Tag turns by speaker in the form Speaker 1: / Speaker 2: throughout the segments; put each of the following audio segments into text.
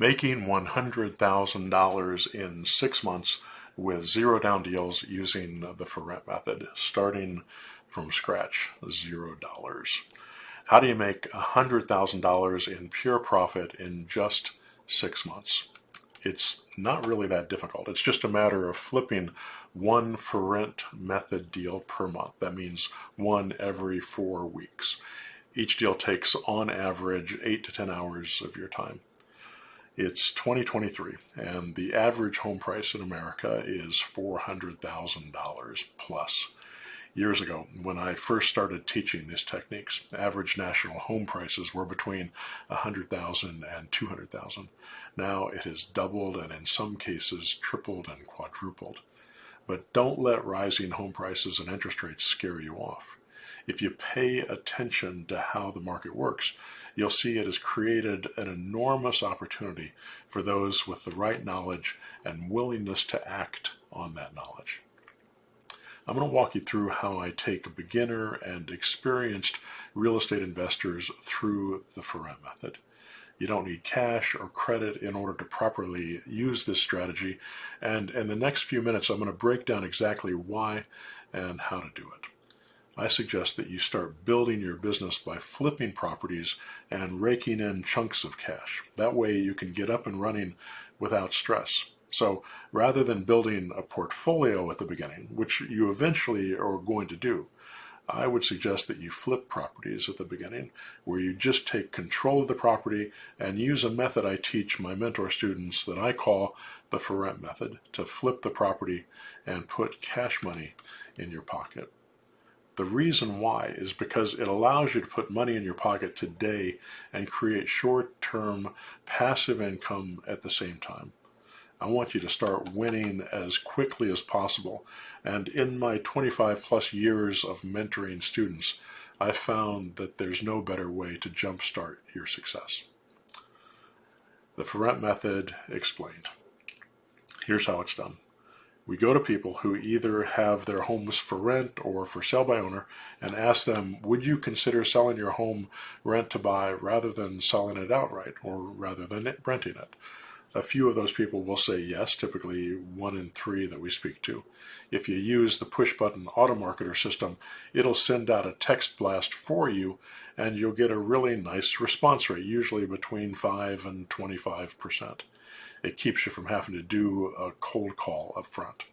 Speaker 1: Making $100,000 in 6 months with zero down deals using the For Rent method, starting from scratch, $0. How do you make $100,000 in pure profit in just 6 months? It's not really that difficult. It's just a matter of flipping one For Rent method deal per month. That means one every 4 weeks. Each deal takes, on average, 8 to 10 hours of your time. It's 2023, and the average home price in America is $400,000 plus. Years ago, when I first started teaching these techniques, average national home prices were between $100,000 and $200,000. Now it has doubled and in some cases tripled and quadrupled. But don't let rising home prices and interest rates scare you off. If you pay attention to how the market works, you'll see it has created an enormous opportunity for those with the right knowledge and willingness to act on that knowledge. I'm going to walk you through how I take beginner and experienced real estate investors through the For Rent method. You don't need cash or credit in order to properly use this strategy, and in the next few minutes I'm going to break down exactly why and how to do it. I suggest that you start building your business by flipping properties and raking in chunks of cash. That way you can get up and running without stress. So rather than building a portfolio at the beginning, which you eventually are going to do, I would suggest that you flip properties at the beginning, where you just take control of the property and use a method I teach my mentor students that I call the For Rent method, to flip the property and put cash money in your pocket. The reason why is because it allows you to put money in your pocket today and create short-term passive income at the same time. I want you to start winning as quickly as possible. And in my 25 plus years of mentoring students, I found that there's no better way to jumpstart your success. The For Rent method explained. Here's how it's done. We go to people who either have their homes for rent or for sale by owner and ask them, would you consider selling your home rent to buy rather than selling it outright, or rather than renting it? A few of those people will say yes, typically 1 in 3 that we speak to. If you use the push-button auto marketer system, it'll send out a text blast for you and you'll get a really nice response rate, usually between 5 and 25%. It keeps you from having to do a cold call up front.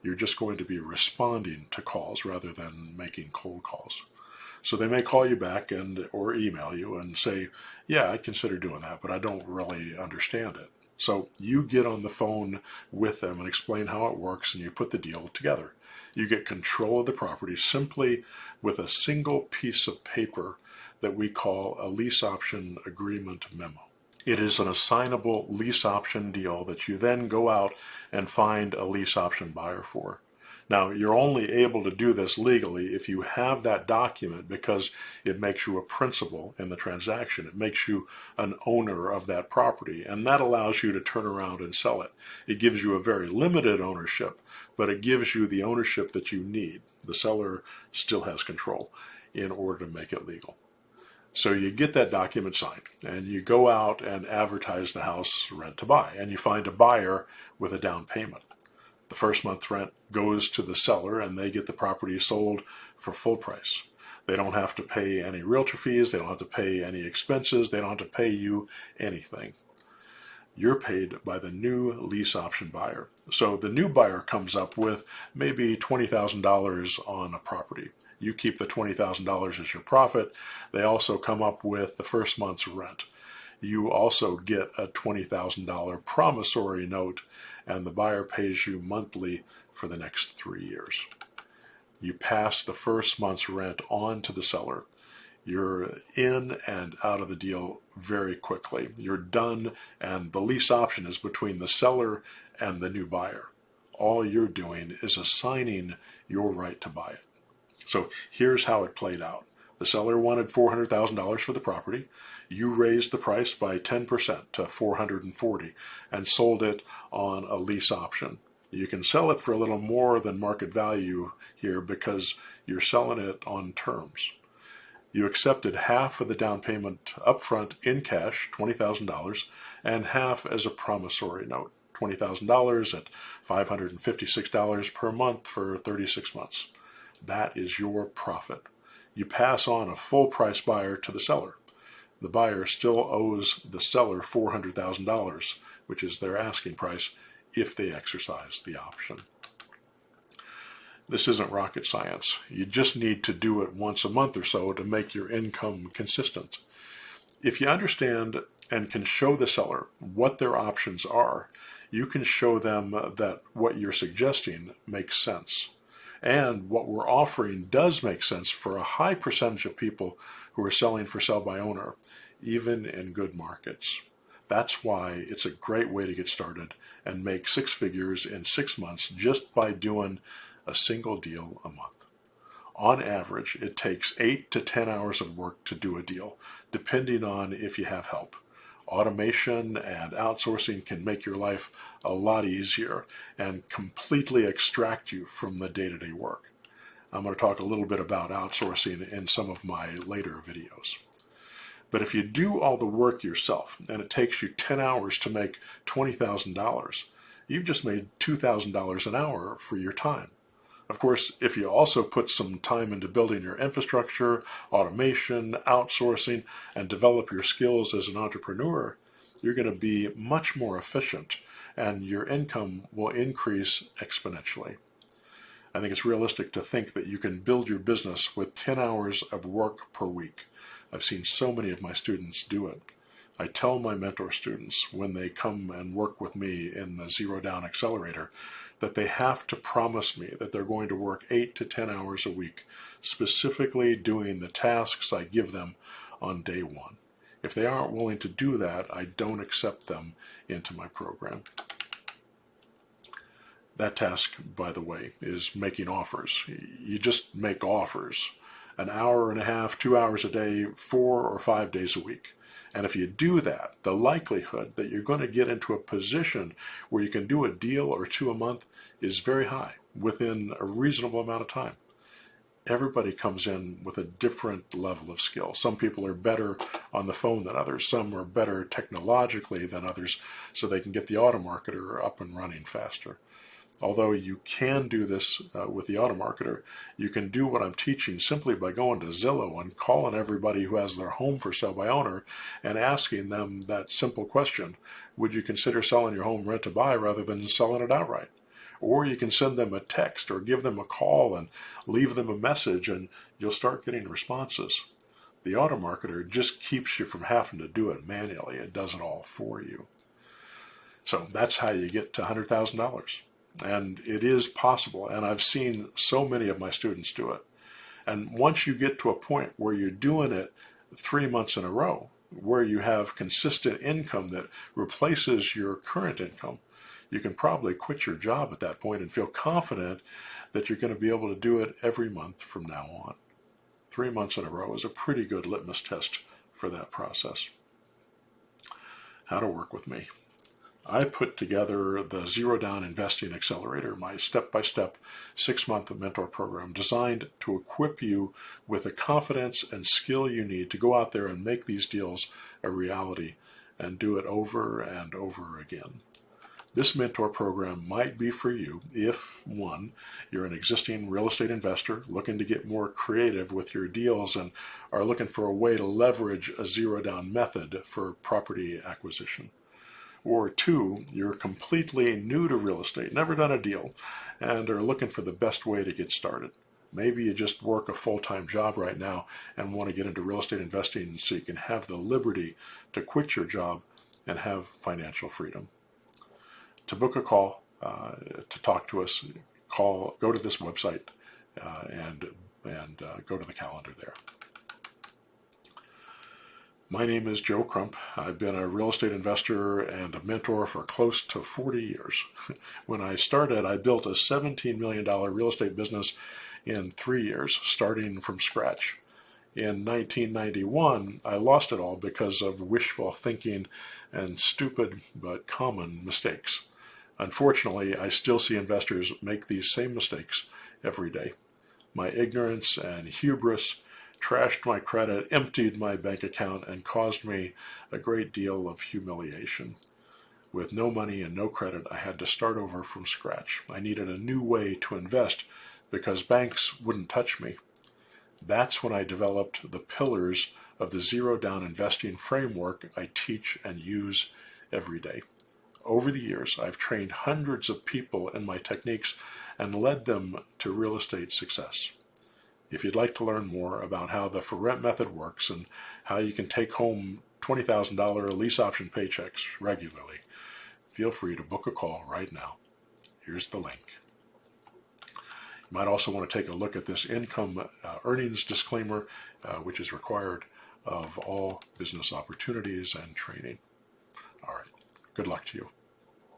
Speaker 1: You're just going to be responding to calls rather than making cold calls. So they may call you back or email you and say, yeah, I'd consider doing that, but I don't really understand it. So you get on the phone with them and explain how it works, and you put the deal together. You get control of the property simply with a single piece of paper that we call a lease option agreement memo. It is an assignable lease option deal that you then go out and find a lease option buyer for. Now, you're only able to do this legally if you have that document, because it makes you a principal in the transaction. It makes you an owner of that property, and that allows you to turn around and sell it. It gives you a very limited ownership, but it gives you the ownership that you need. The seller still has control in order to make it legal. So you get that document signed, and you go out and advertise the house rent to buy, and you find a buyer with a down payment. The first month's rent goes to the seller, and they get the property sold for full price. They don't have to pay any realtor fees, they don't have to pay any expenses, they don't have to pay you anything. You're paid by the new lease option buyer. So the new buyer comes up with maybe $20,000 on a property. You keep the $20,000 as your profit. They also come up with the first month's rent. You also get a $20,000 promissory note, and the buyer pays you monthly for the next 3 years. You pass the first month's rent on to the seller. You're in and out of the deal very quickly. You're done, and the lease option is between the seller and the new buyer. All you're doing is assigning your right to buy it. So here's how it played out. The seller wanted $400,000 for the property. You raised the price by 10% to $440,000 and sold it on a lease option. You can sell it for a little more than market value here because you're selling it on terms. You accepted half of the down payment upfront in cash, $20,000, and half as a promissory note, $20,000 at $556 per month for 36 months. That is your profit. You pass on a full price buyer to the seller. The buyer still owes the seller $400,000, which is their asking price, if they exercise the option. This isn't rocket science. You just need to do it once a month or so to make your income consistent. If you understand and can show the seller what their options are, you can show them that what you're suggesting makes sense. And what we're offering does make sense for a high percentage of people who are selling for sell by owner, even in good markets. That's why it's a great way to get started and make six figures in 6 months just by doing a single deal a month. On average, it takes 8 to 10 hours of work to do a deal, depending on if you have help. Automation and outsourcing can make your life a lot easier and completely extract you from the day-to-day work. I'm going to talk a little bit about outsourcing in some of my later videos. But if you do all the work yourself and it takes you 10 hours to make $20,000, you've just made $2,000 an hour for your time. Of course, if you also put some time into building your infrastructure, automation, outsourcing, and develop your skills as an entrepreneur, you're going to be much more efficient and your income will increase exponentially. I think it's realistic to think that you can build your business with 10 hours of work per week. I've seen so many of my students do it. I tell my mentor students when they come and work with me in the Zero Down Accelerator that they have to promise me that they're going to work 8 to 10 hours a week, specifically doing the tasks I give them on day one. If they aren't willing to do that, I don't accept them into my program. That task, by the way, is making offers. You just make offers. An hour and a half, 2 hours a day, 4 or 5 days a week. And if you do that, the likelihood that you're going to get into a position where you can do a deal or two a month is very high within a reasonable amount of time. Everybody comes in with a different level of skill. Some people are better on the phone than others. Some are better technologically than others, so they can get the automarketer up and running faster. Although you can do this with the automarketer, you can do what I'm teaching simply by going to Zillow and calling everybody who has their home for sale by owner and asking them that simple question: would you consider selling your home rent to buy rather than selling it outright? Or you can send them a text or give them a call and leave them a message, and you'll start getting responses. The automarketer just keeps you from having to do it manually. It does it all for you. So that's how you get to $100,000. And it is possible, and I've seen so many of my students do it. And once you get to a point where you're doing it 3 months in a row, where you have consistent income that replaces your current income, you can probably quit your job at that point and feel confident that you're going to be able to do it every month from now on. 3 months in a row is a pretty good litmus test for that process. How to work with me. I put together the Zero Down Investing Accelerator, my step-by-step 6-month mentor program designed to equip you with the confidence and skill you need to go out there and make these deals a reality and do it over and over again. This mentor program might be for you if, 1, you're an existing real estate investor looking to get more creative with your deals and are looking for a way to leverage a zero-down method for property acquisition. Or 2, you're completely new to real estate, never done a deal, and are looking for the best way to get started. Maybe you just work a full-time job right now and want to get into real estate investing so you can have the liberty to quit your job and have financial freedom. To book a call, to talk to us, go to this website and go to the calendar there. My name is Joe Crump. I've been a real estate investor and a mentor for close to 40 years. When I started, I built a $17 million real estate business in 3 years, starting from scratch. In 1991, I lost it all because of wishful thinking and stupid but common mistakes. Unfortunately, I still see investors make these same mistakes every day. My ignorance and hubris trashed my credit, emptied my bank account, and caused me a great deal of humiliation. With no money and no credit, I had to start over from scratch. I needed a new way to invest because banks wouldn't touch me. That's when I developed the pillars of the zero down investing framework I teach and use every day. Over the years, I've trained hundreds of people in my techniques and led them to real estate success. If you'd like to learn more about how the For Rent method works and how you can take home $20,000 lease option paychecks regularly, feel free to book a call right now. Here's the link. You might also want to take a look at this income earnings disclaimer, which is required of all business opportunities and training. All right. Good luck to you.